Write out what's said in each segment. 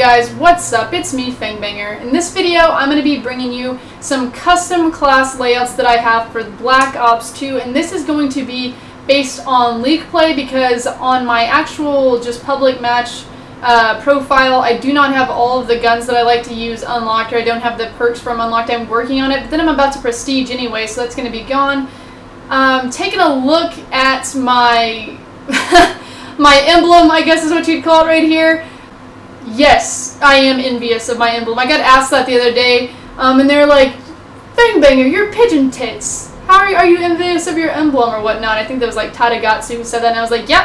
guys, what's up? It's me, Fang. In this video, I'm going to be bringing you some custom class layouts that I have for Black Ops 2, and this is going to be based on league play because on my actual just public match profile, I do not have all of the guns that I like to use unlocked, or I don't have the perks from unlocked. I'm working on it, but then I'm about to prestige anyway, so that's going to be gone. Taking a look at my my emblem, I guess is what you'd call it right here. Yes, I am envious of my emblem. I got asked that the other day, and they were like, "Fangbanger, you're pigeon tits. How are you envious of your emblem or whatnot?" I think that was like Tadagatsu who said that, and I was like, "Yep,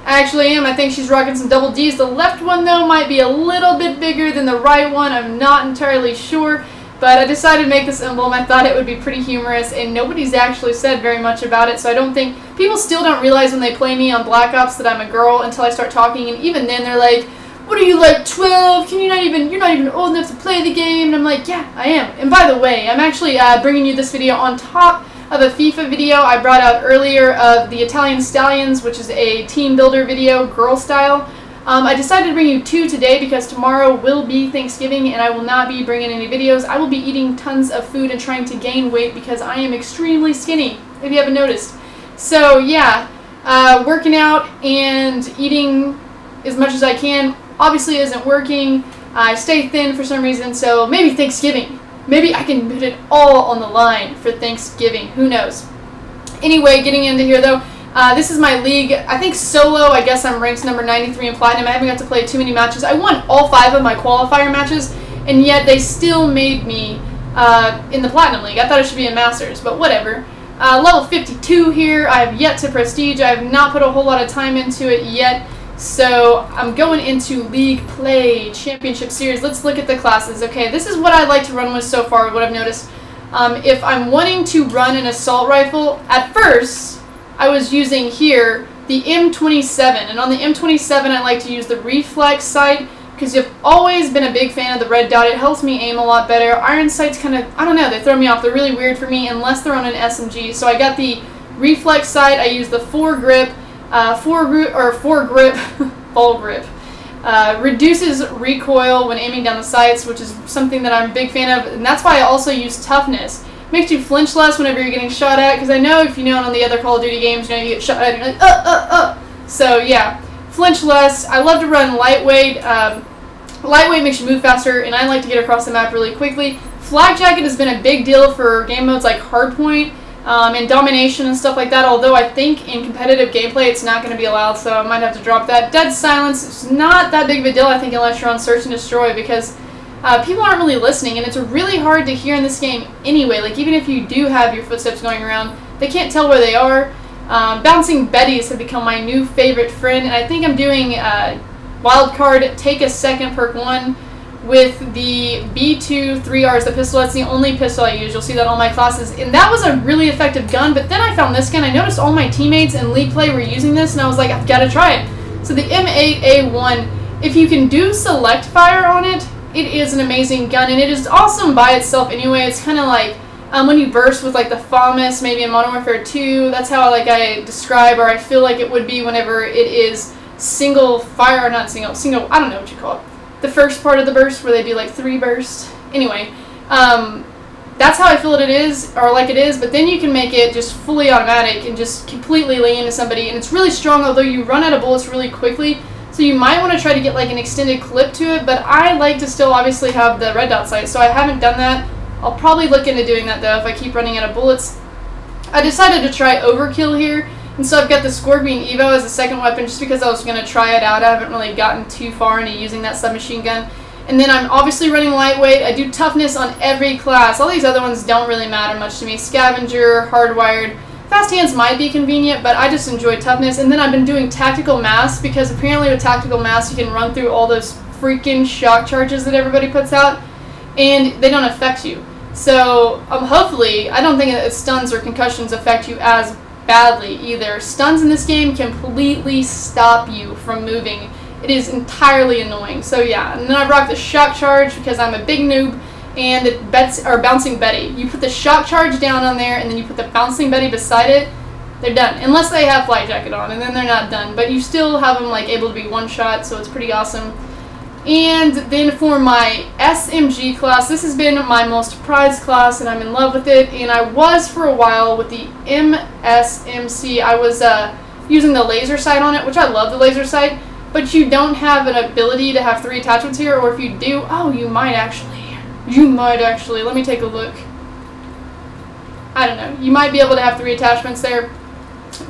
I actually am. I think she's rocking some double Ds. The left one, though, might be a little bit bigger than the right one. I'm not entirely sure, but I decided to make this emblem. I thought it would be pretty humorous, and nobody's actually said very much about it, so I don't think... People still don't realize when they play me on Black Ops that I'm a girl until I start talking, and even then they're like, "What are you, like 12? You're not even old enough to play the game?" And I'm like, yeah, I am. And by the way, I'm actually bringing you this video on top of a FIFA video I brought out earlier of the Italian Stallions, which is a team builder video, girl style. I decided to bring you two today because tomorrow will be Thanksgiving and I will not be bringing any videos. I will be eating tons of food and trying to gain weight because I am extremely skinny, if you haven't noticed. So yeah, working out and eating as much as I can obviously isn't working. I stay thin for some reason, so maybe Thanksgiving. Maybe I can put it all on the line for Thanksgiving. Who knows? Anyway, getting into here though, this is my league. I think solo, I guess I'm ranked number 93 in Platinum. I haven't got to play too many matches. I won all 5 of my qualifier matches, and yet they still made me in the Platinum League. I thought it should be a Masters, but whatever. Level 52 here. I have yet to prestige. I have not put a whole lot of time into it yet. So I'm going into League Play Championship Series. Let's look at the classes. Okay, this is what I like to run with so far, what I've noticed. If I'm wanting to run an assault rifle, at first I was using here the M27. And on the M27 I like to use the reflex sight because I've always been a big fan of the red dot. It helps me aim a lot better. Iron sights kind of, I don't know, they throw me off. They're really weird for me unless they're on an SMG. So I got the reflex sight. I use the foregrip. Full grip. Reduces recoil when aiming down the sights, which is something that I'm a big fan of, and that's why I also use toughness. Makes you flinch less whenever you're getting shot at, because I know if you know on the other Call of Duty games, you know, you get shot at and you're like, So yeah, flinch less. I love to run lightweight. Lightweight makes you move faster, and I like to get across the map really quickly. Flak jacket has been a big deal for game modes like Hardpoint, and domination and stuff like that, although I think in competitive gameplay it's not going to be allowed, so I might have to drop that. Dead silence is not that big of a deal, I think, unless you're on search and destroy, because people aren't really listening, and it's really hard to hear in this game anyway. Like, even if you do have your footsteps going around, they can't tell where they are. Bouncing Betties have become my new favorite friend, and I think I'm doing wildcard take a second perk 1 with the B2 3Rs, the pistol. That's the only pistol I use. You'll see that on my classes. And that was a really effective gun, but then I found this gun. I noticed all my teammates in League Play were using this, and I was like, I've got to try it. So the M8A1, if you can do select fire on it, it is an amazing gun, and it is awesome by itself anyway. It's kind of like when you burst with like the FAMAS, maybe in Modern Warfare 2, that's how I describe, or I feel like it would be whenever it is single fire, or not single, I don't know what you call it. The first part of the burst where they do like 3 bursts. Anyway, that's how I feel it is, or like it is, but then you can make it just fully automatic and just completely lay into somebody, and it's really strong, although you run out of bullets really quickly, so you might want to try to get like an extended clip to it, but I like to still obviously have the red dot sight, so I haven't done that. I'll probably look into doing that though if I keep running out of bullets. I decided to try overkill here. And so I've got the Scorpion Evo as a second weapon just because I was going to try it out. I haven't really gotten too far into using that submachine gun. And then I'm obviously running lightweight. I do toughness on every class. All these other ones don't really matter much to me. Scavenger, hardwired. Fast hands might be convenient, but I just enjoy toughness. And then I've been doing tactical mass because apparently with tactical mass you can run through all those freaking shock charges that everybody puts out, and they don't affect you. So hopefully, I don't think that stuns or concussions affect you as badly either. Stuns in this game completely stop you from moving. It is entirely annoying. So yeah, and then I rock the shock charge because I'm a big noob, and the bouncing Betty. You put the shock charge down on there, and then you put the bouncing Betty beside it. They're done, unless they have flight jacket on, and then they're not done. But you still have them like able to be one shot, so it's pretty awesome. And then for my SMG class, this has been my most prized class and I'm in love with it. And I was for a while with the MSMC. I was using the laser sight on it, which I love the laser sight, but you don't have an ability to have 3 attachments here, or if you do, oh, you might actually, let me take a look. I don't know, you might be able to have 3 attachments there,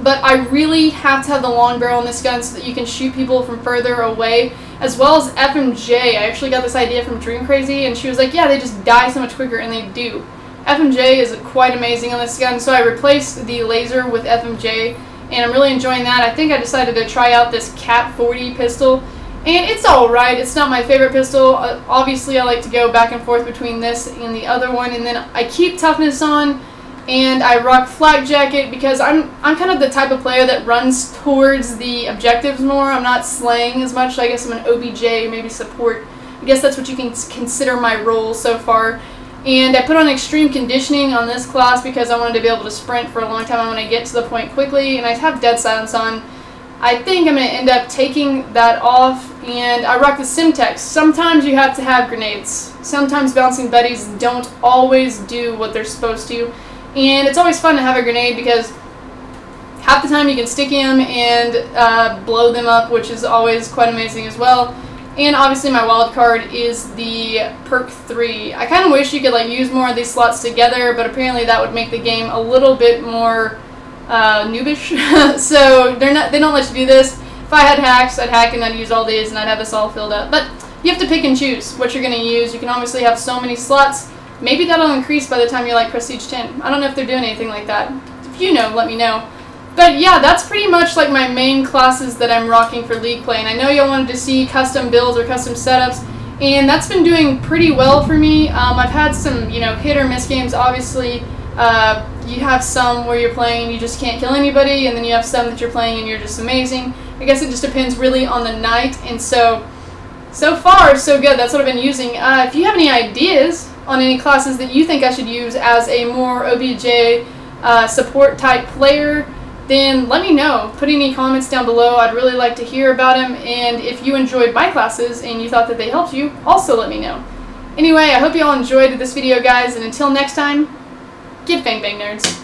but I really have to have the long barrel on this gun so that you can shoot people from further away, as well as FMJ. I actually got this idea from Dream Crazy, and she was like, yeah, they just die so much quicker, and they do. FMJ is quite amazing on this gun, so I replaced the laser with FMJ, and I'm really enjoying that. I think I decided to try out this Cap 40 pistol, and it's alright. It's not my favorite pistol. Obviously, I like to go back and forth between this and the other one, and then I keep toughness on, and I rock flak jacket because I'm kind of the type of player that runs towards the objectives more. I'm not slaying as much. I guess I'm an OBJ, maybe support. I guess that's what you can consider my role so far. And I put on extreme conditioning on this class because I wanted to be able to sprint for a long time. I want to get to the point quickly, and I have dead silence on. I think I'm going to end up taking that off, and I rock the Simtex. Sometimes you have to have grenades. Sometimes bouncing buddies don't always do what they're supposed to. And it's always fun to have a grenade because half the time you can stick them and blow them up, which is always quite amazing as well. And obviously my wild card is the perk 3. I kind of wish you could like use more of these slots together, but apparently that would make the game a little bit more noobish. So they don't let you do this. If I had hacks, I'd hack and I'd use all these and I'd have this all filled up. But you have to pick and choose what you're going to use. You can obviously have so many slots. Maybe that'll increase by the time you're like Prestige 10. I don't know if they're doing anything like that. If you know, let me know. But yeah, that's pretty much like my main classes that I'm rocking for League play. And I know y'all wanted to see custom builds or custom setups, and that's been doing pretty well for me. I've had some, hit or miss games. Obviously, you have some where you're playing and you just can't kill anybody, and then you have some that you're playing and you're just amazing. I guess it just depends really on the night. And so far, so good. That's what I've been using. If you have any ideas on any classes that you think I should use as a more OBJ support type player, then let me know. Put any comments down below. I'd really like to hear about them. And if you enjoyed my classes and you thought that they helped you, also let me know. Anyway, I hope you all enjoyed this video, guys, and until next time, get Fang Bang, nerds.